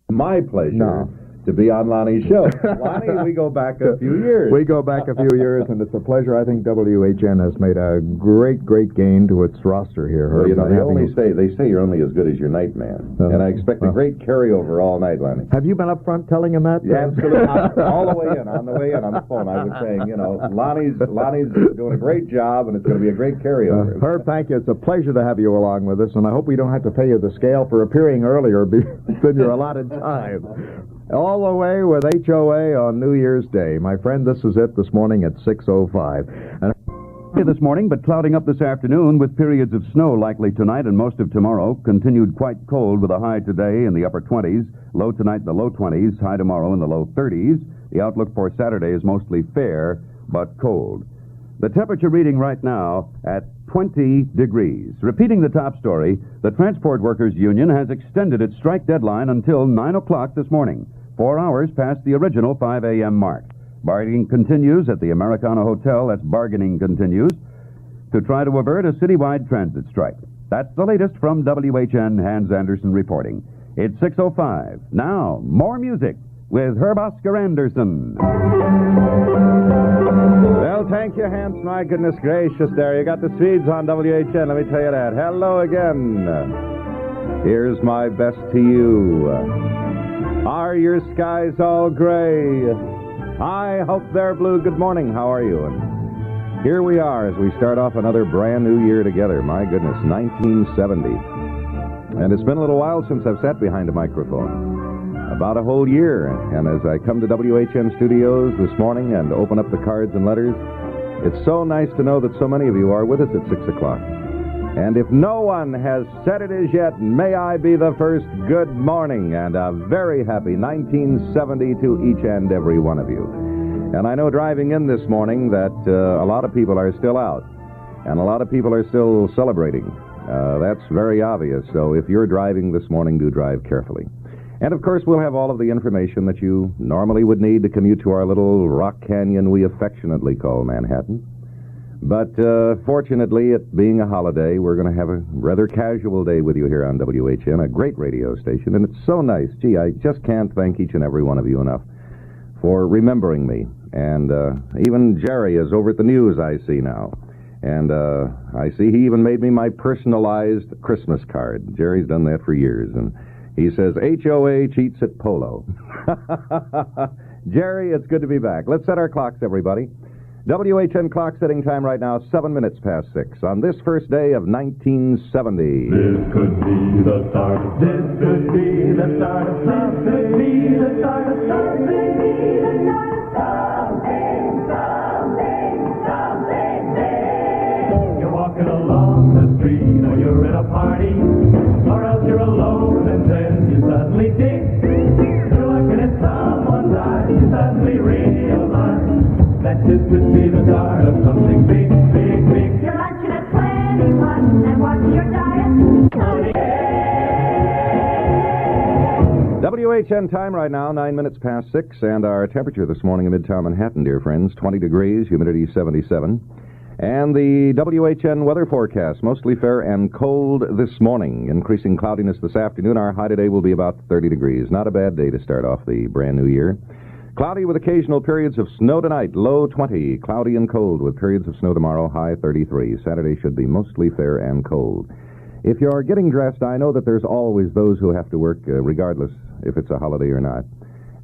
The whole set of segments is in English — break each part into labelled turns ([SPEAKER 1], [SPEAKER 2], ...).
[SPEAKER 1] my pleasure.
[SPEAKER 2] No.
[SPEAKER 1] To be on Lonnie's show. Lonnie, we go back a few years.
[SPEAKER 2] We go back a few years, and it's a pleasure. I think WHN has made a great gain to its roster here.
[SPEAKER 1] Well, they say you're only as good as your night man. And I expect a great carryover all night, Lonnie.
[SPEAKER 2] Have you been up front telling him that?
[SPEAKER 1] Yeah, absolutely. All the way in, on the phone, I was saying, Lonnie's doing a great job, and it's going to be a great carryover.
[SPEAKER 2] Herb, thank you. It's a pleasure to have you along with us, and I hope we don't have to pay you the scale for appearing earlier than your allotted time. All the way with HOA on New Year's Day. My friend, this is it this morning at 6:05.
[SPEAKER 3] This morning, but clouding up this afternoon with periods of snow likely tonight and most of tomorrow. Continued quite cold with a high today in the upper 20s, low tonight in the low 20s, high tomorrow in the low 30s. The outlook for Saturday is mostly fair, but cold. The temperature reading right now at 20 degrees. Repeating the top story, the Transport Workers Union has extended its strike deadline until 9 o'clock this morning, 4 hours past the original 5 a.m. mark. Bargaining continues at the Americana Hotel, that's bargaining continues, to try to avert a citywide transit strike. That's the latest from WHN. Hans Anderson reporting. It's 6:05. Now, more music with Herb Oscar Anderson.
[SPEAKER 1] Well, thank you, Hans. My goodness gracious there. You got the Swedes on WHN, let me tell you that. Hello again. Here's my best to you. Are your skies all gray? I hope they're blue. Good morning. How are you? And here we are as we start off another brand new year together. My goodness, 1970. And it's been a little while since I've sat behind a microphone. About a whole year. And as I come to WHN Studios this morning and open up the cards and letters, it's so nice to know that so many of you are with us at 6 o'clock. And if no one has said it as yet, may I be the first. Good morning and a very happy 1970 to each and every one of you. And I know driving in this morning that a lot of people are still out, and a lot of people are still celebrating. That's very obvious. So if you're driving this morning, do drive carefully. And of course, we'll have all of the information that you normally would need to commute to our little rock canyon we affectionately call Manhattan. But fortunately, it being a holiday, we're going to have a rather casual day with you here on WHN, a great radio station, and it's so nice. Gee, I just can't thank each and every one of you enough for remembering me. And even Jerry is over at the news, I see now. And I see he even made me my personalized Christmas card. Jerry's done that for years, and he says, HOA cheats at polo. Jerry, it's good to be back. Let's set our clocks, everybody. WHN clock setting time right now, 7 minutes past 6, on this first day of 1970.
[SPEAKER 4] This could be the start. This could be the start of something. This could be the start of something. Something. You're walking along the street, or you're at a party, or else you're alone, and then you suddenly think you're looking at someone's eyes. You suddenly realize that this could be the start of something big, big, big.
[SPEAKER 5] You're lunching at 21 and watching your diet.
[SPEAKER 1] WHN time right now, 9 minutes past 6, and our temperature this morning in Midtown Manhattan, dear friends, 20 degrees, humidity 77. And the WHN weather forecast, mostly fair and cold this morning. Increasing cloudiness this afternoon. Our high today will be about 30 degrees. Not a bad day to start off the brand new year. Cloudy with occasional periods of snow tonight, low 20. Cloudy and cold with periods of snow tomorrow, high 33. Saturday should be mostly fair and cold. If you're getting dressed, I know that there's always those who have to work, regardless if it's a holiday or not.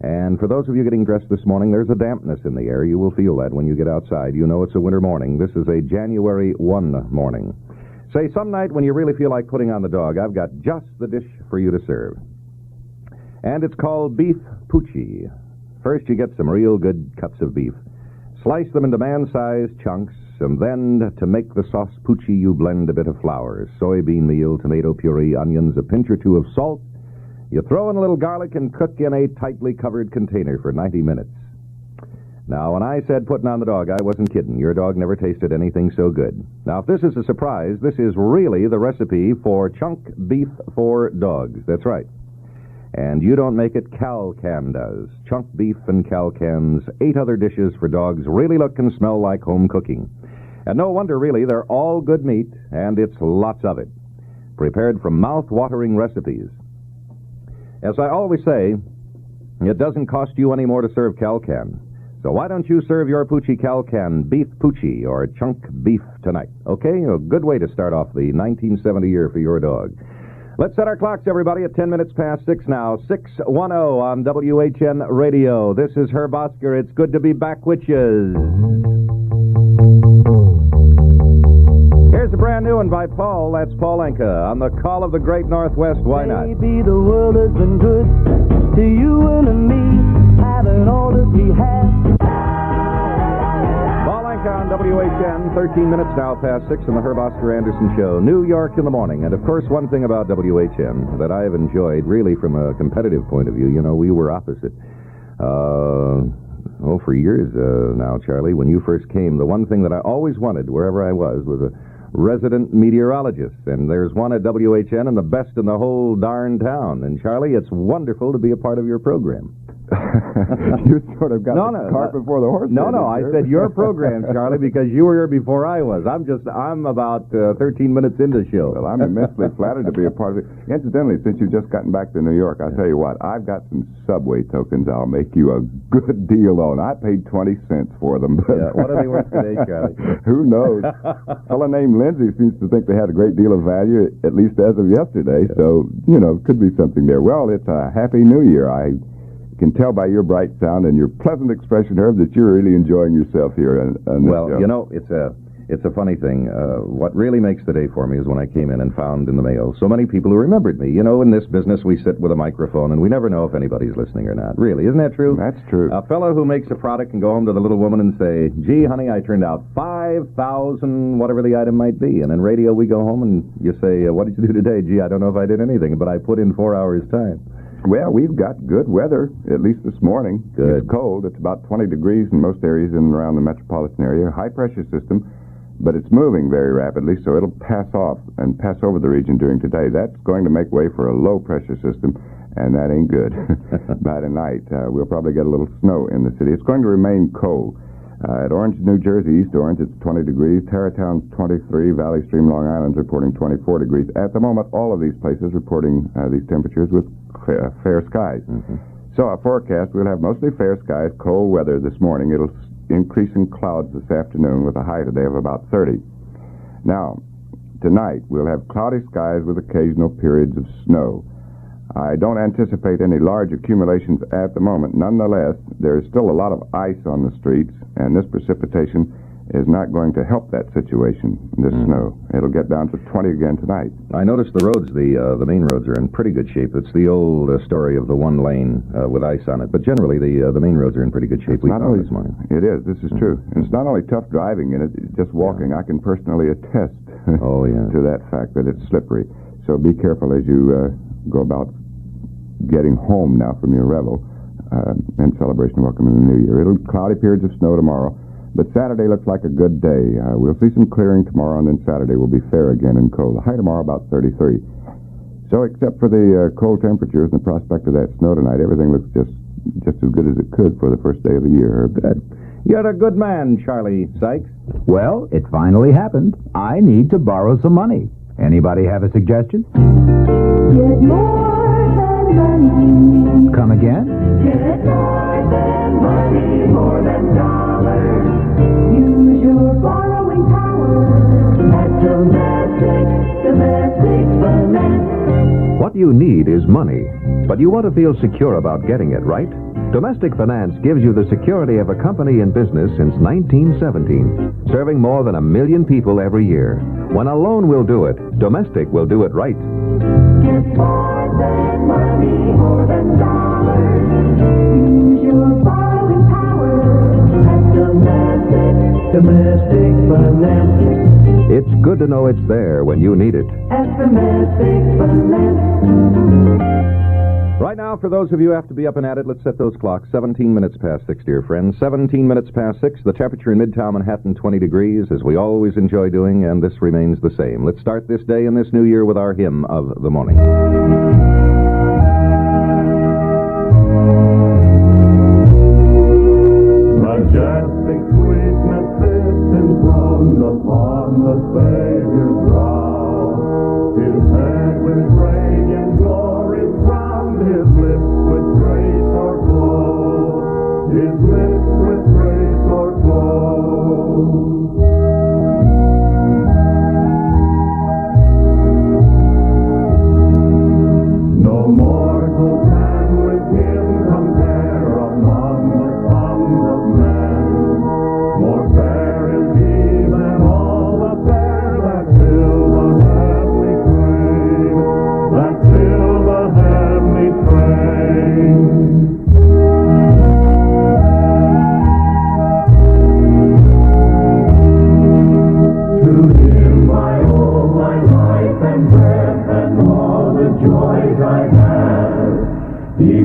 [SPEAKER 1] And for those of you getting dressed this morning, there's a dampness in the air. You will feel that when you get outside. You know it's a winter morning. This is a January 1 morning. Say, some night when you really feel like putting on the dog, I've got just the dish for you to serve. And it's called beef poochie. First, you get some real good cuts of beef. Slice them into man-sized chunks, and then to make the sauce poochie, you blend a bit of flour, soybean meal, tomato puree, onions, a pinch or two of salt. You throw in a little garlic and cook in a tightly covered container for 90 minutes. Now, when I said putting on the dog, I wasn't kidding. Your dog never tasted anything so good. Now, if this is a surprise, this is really the recipe for chunk beef for dogs. That's right. And you don't make it, Cal-Can does. Chunk beef and Cal-Can's 8 other dishes for dogs really look and smell like home cooking. And no wonder, really, they're all good meat, and it's lots of it. Prepared from mouth-watering recipes. As I always say, it doesn't cost you any more to serve Cal-Can. So why don't you serve your Poochie Cal-Can beef Poochie or chunk beef tonight? Okay? A good way to start off the 1970 year for your dog. Let's set our clocks, everybody, at 10 minutes past 6 now. 610 on WHN Radio. This is Herb Oscar. It's good to be back with you. Here's a brand new one by Paul. That's Paul Anka on the Call of the Great Northwest. Why not?
[SPEAKER 6] Maybe the world has been good to you and to me, having all that we have.
[SPEAKER 1] Paul Anka on WHN, 13 minutes now past 6 on the Herb Oscar Anderson Show. New York in the morning. And, of course, one thing about WHN that I have enjoyed, really from a competitive point of view, you know, we were opposite. For years now, Charlie, when you first came, the one thing that I always wanted, wherever I was a resident meteorologist. And there's one at WHN and the best in the whole darn town. And, Charlie, it's wonderful to be a part of your program.
[SPEAKER 2] You sort of got the cart before the horse.
[SPEAKER 1] No, I said your program, Charlie, because you were here before I was. I'm about 13 minutes into the show.
[SPEAKER 7] Well, I'm immensely flattered to be a part of it. Incidentally, since you've just gotten back to New York, I'll tell you what, I've got some subway tokens I'll make you a good deal on. I paid 20 cents for them.
[SPEAKER 1] Yeah, what are they worth today, Charlie?
[SPEAKER 7] Who knows? A fellow named Lindsay seems to think they had a great deal of value, at least as of yesterday, so, could be something there. Well, it's a Happy New Year. I can tell by your bright sound and your pleasant expression, Herb, that you're really enjoying yourself here.
[SPEAKER 1] Well, it's a funny thing. What really makes the day for me is when I came in and found in the mail so many people who remembered me. In this business, we sit with a microphone, and we never know if anybody's listening or not. Really, isn't that true?
[SPEAKER 7] That's true.
[SPEAKER 1] A fellow who makes a product can go home to the little woman and say, gee, honey, I turned out 5,000, whatever the item might be. And in radio, we go home and you say, what did you do today? Gee, I don't know if I did anything, but I put in 4 hours' time.
[SPEAKER 7] Well, we've got good weather, at least this morning.
[SPEAKER 1] Good.
[SPEAKER 7] It's cold. It's about 20 degrees in most areas in and around the metropolitan area. High-pressure system, but it's moving very rapidly, so it'll pass off and pass over the region during today. That's going to make way for a low-pressure system, and that ain't good. By tonight, we'll probably get a little snow in the city. It's going to remain cold. At Orange, New Jersey, East Orange, it's 20 degrees. Tarrytown's 23. Valley Stream, Long Island's reporting 24 degrees. At the moment, all of these places reporting these temperatures with fair skies. Mm-hmm. So our forecast, we'll have mostly fair skies, cold weather this morning. It'll increase in clouds this afternoon with a high today of about 30. Now, tonight, we'll have cloudy skies with occasional periods of snow. I don't anticipate any large accumulations at the moment. Nonetheless, there is still a lot of ice on the streets, and this precipitation is not going to help that situation, this snow. It'll get down to 20 again tonight.
[SPEAKER 1] I noticed the roads, the main roads, are in pretty good shape. It's the old story of the one lane with ice on it. But generally, the main roads are in pretty good shape. We found this morning.
[SPEAKER 7] It is. This is true. And it's not only tough driving in it, it's just walking. I can personally attest to that fact that it's slippery. So be careful as you go about getting home now from your revel and celebration welcoming the new year. It'll cloudy periods of snow tomorrow, but Saturday looks like a good day. We'll see some clearing tomorrow, and then Saturday will be fair again and cold. The high tomorrow about 33. So except for the cold temperatures and the prospect of that snow tonight, everything looks just as good as it could for the first day of the year.
[SPEAKER 1] Good. You're a good man, Charlie Sykes.
[SPEAKER 8] Well, it finally happened. I need to borrow some money. Anybody have a suggestion?
[SPEAKER 5] Get more than money.
[SPEAKER 8] Come again?
[SPEAKER 5] Get more than money, more than dollars. Use your borrowing power at domestic finance.
[SPEAKER 3] What you need is money, but you want to feel secure about getting it, right? Domestic Finance gives you the security of a company in business since 1917, serving more than 1 million people every year. When a loan will do it, Domestic will do it right.
[SPEAKER 5] Get more than money, more than dollars. Use your borrowing power at domestic finance.
[SPEAKER 3] It's good to know it's there when you need it.
[SPEAKER 5] At domestic finance.
[SPEAKER 1] Right now, for those of you who have to be up and at it, let's set those clocks. 17 minutes past 6, dear friends. 17 minutes past 6. The temperature in Midtown Manhattan, 20 degrees, as we always enjoy doing, and this remains the same. Let's start this day and this new year with our hymn of the morning.
[SPEAKER 4] Majestic sweetness sits enthroned upon the Savior's brow. His head with radiant glory crowned, his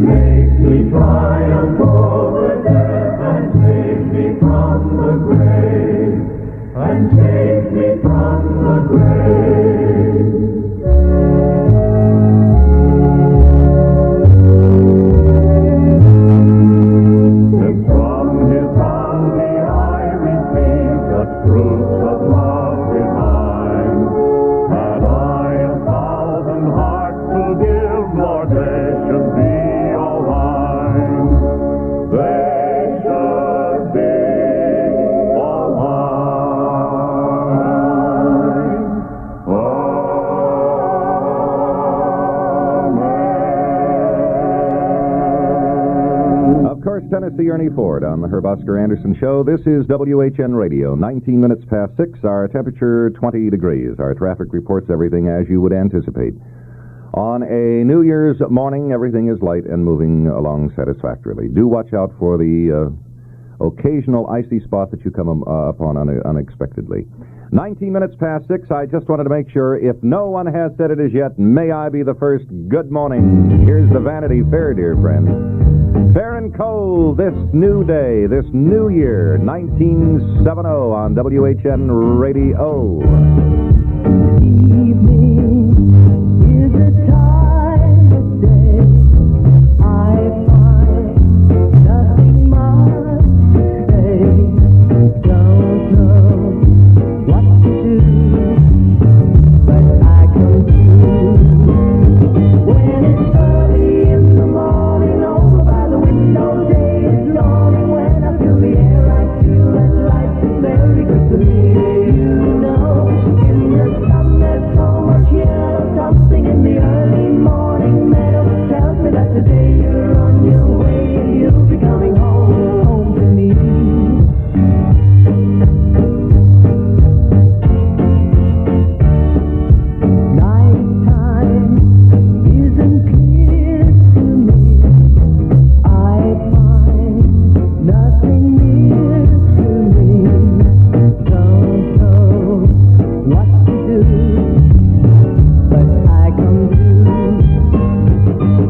[SPEAKER 4] makes me triumph over death and saves me from the grave, and saves me from the grave. And from his bounty I receive such fruits of love divine, that I a thousand hearts to give, Lord, they should be all thine. They should be all mine. Amen.
[SPEAKER 1] Of course, Tennessee Ernie Ford on the Herb Oscar Anderson Show. This is WHN Radio, 19 minutes past 6. Our temperature, 20 degrees. Our traffic reports everything as you would anticipate. On a New Year's morning, everything is light and moving along satisfactorily. Do watch out for the occasional icy spot that you come upon unexpectedly. 19 minutes past 6, I just wanted to make sure, if no one has said it as yet, may I be the first. Good morning. Here's the Vanity Fair, dear friends. Fair and cold this new day, this new year, 1970 on WHN Radio.
[SPEAKER 6] Evening is a time of day I find nothing much to say. Don't know what to do, but I can do. When it's early in the morning, over by the window, day is dawning. When I feel the air, I feel that life is very good to me. You know, in the sun there's so much yellow, something in the early morning meadow tells me that today you're on your way and you'll be coming home to me. Nighttime isn't clear to me. I find nothing near to me. Don't know what to do, but I come through.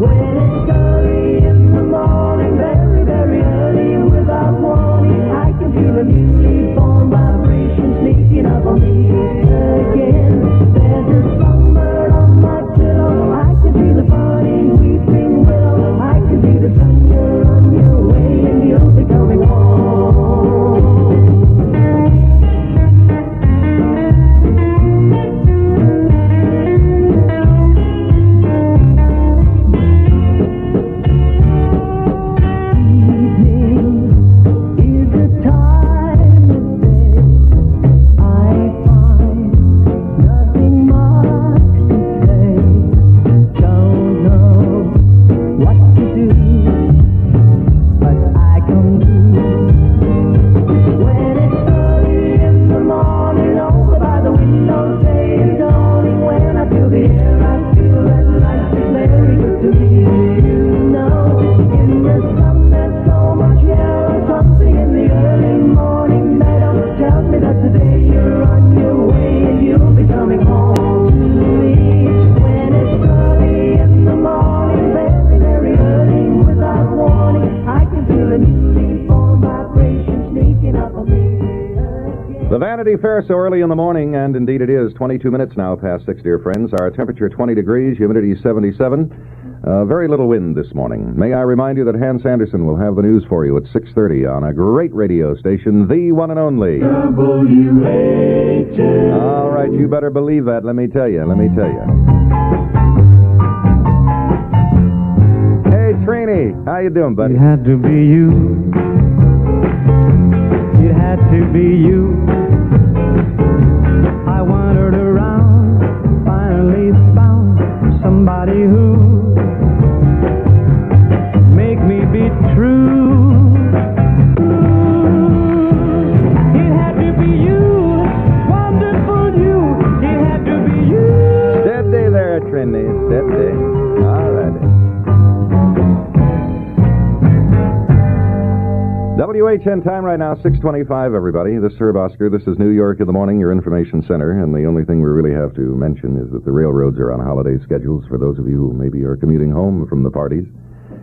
[SPEAKER 6] When it's early in the morning, very, very early, without warning, I can feel a newly born vibration sneaking up on me again. There's a songbird on my pillow, I can see the funny weeping willow, I can see the sun, you're on your way and you'll be coming home. Evening is a time of day I find nothing much to say. Don't know what to do, but I come through. When it's early in the morning, over by the window, day is dawning. When I feel the air, I feel that life is very good to me. You know, in the sun there's so much yellow, something in the early morning meadow tells me that today you're on your way and you'll be coming home to me. When it's early in the morning, very, very early, without warning, I can feel a newly formed vibration sneaking up on me again.
[SPEAKER 1] The Vanity Fair so early in the morning, and indeed it is 22 minutes now past 6, dear friends. Our temperature 20 degrees, humidity 77. Very little wind this morning. May I remind you that Hans Anderson will have the news for you at 6:30 on a great radio station, the one and only.
[SPEAKER 4] WHN.
[SPEAKER 1] All right, you better believe that. Let me tell you. Hey, Trini, how you doing, buddy?
[SPEAKER 6] It had to be you. It had to be you. I wandered around, finally found somebody who make me be true. It had to be you, wonderful you. It had to be you.
[SPEAKER 1] Steady there, Trini. Steady. All right. WHN time right now, 6:25, everybody. This is Herb Oscar. This is New York in the Morning, your information center. And the only thing we really have to mention is that the railroads are on holiday schedules for those of you who maybe are commuting home from the parties.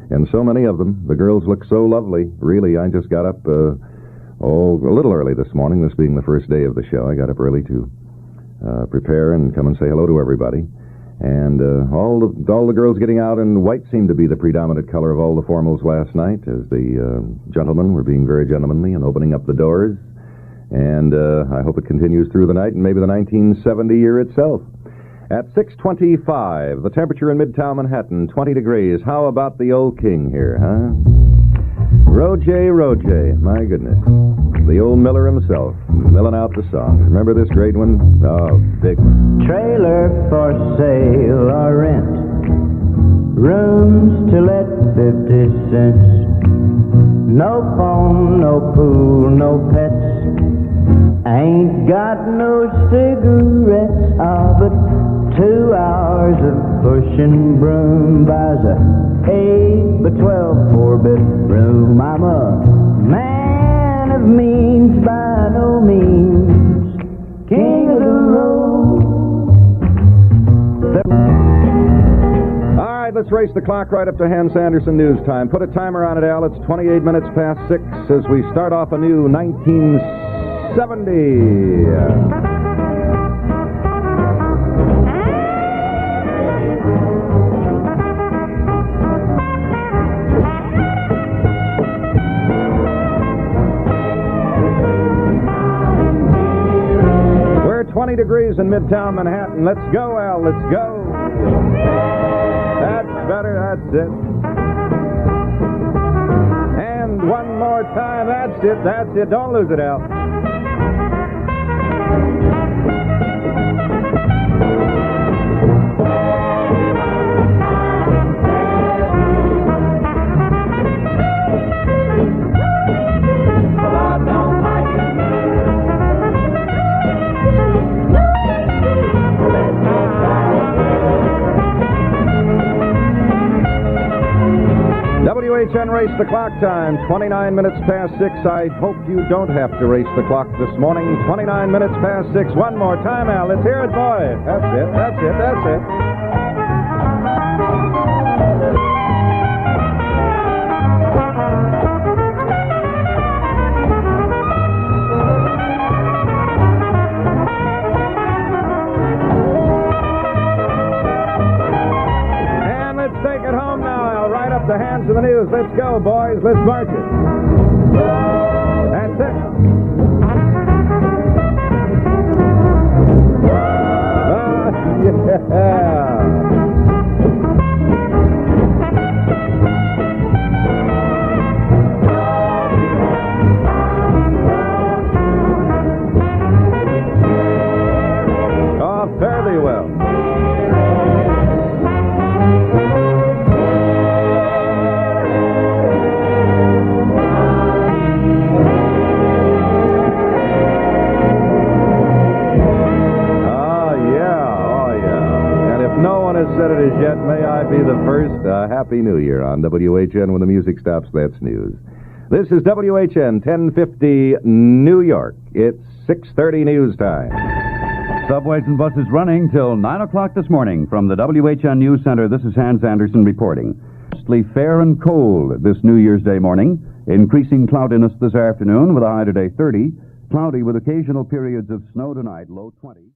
[SPEAKER 1] And so many of them. The girls look so lovely. Really, I just got up, a little early this morning, this being the first day of the show. I got up early to prepare and come and say hello to everybody. And all the girls getting out in white seemed to be the predominant color of all the formals last night, as the gentlemen were being very gentlemanly and opening up the doors. And I hope it continues through the night and maybe the 1970 year itself. At 6:25, the temperature in Midtown Manhattan, 20 degrees. How about the old king here, huh? Roger, my goodness. The old Miller himself, milling out the song. Remember this great one? Oh, big one.
[SPEAKER 6] Trailer for sale or rent. Rooms to let 50 cents. No phone, no pool, no pets. Ain't got no cigarettes. But 2 hours of pushing broom buys a 8 by 12 4-bedroom. I'm a man of means by no means. King of the road.
[SPEAKER 1] All right, let's race the clock right up to Hans Anderson News Time. Put a timer on it, Al. It's 28 minutes past 6 as we start off a new 1970. We're 20 degrees in Midtown Manhattan. Let's go, Al. Let's go. That's better. That's it. And one more time. That's it. That's it. Don't lose it, Al. WHN Race the Clock time, 29 minutes past 6. I hope you don't have to race the clock this morning. 29 minutes past 6. One more time, Al. Let's hear it, boy. That's it. That's it. That's it. The hands of the news. Let's go, boys. Let's march it. That's it. Yeah. Oh, fairly well. Said it as yet, may I be the first. Happy New Year on WHN. When the music stops, that's news. This is WHN 1050 New York. It's 6:30 news time.
[SPEAKER 3] Subways and buses running till 9 o'clock this morning. From the WHN News Center, this is Hans Anderson reporting. Mostly fair and cold this New Year's Day morning. Increasing cloudiness this afternoon with a high today 30. Cloudy with occasional periods of snow tonight, low 20.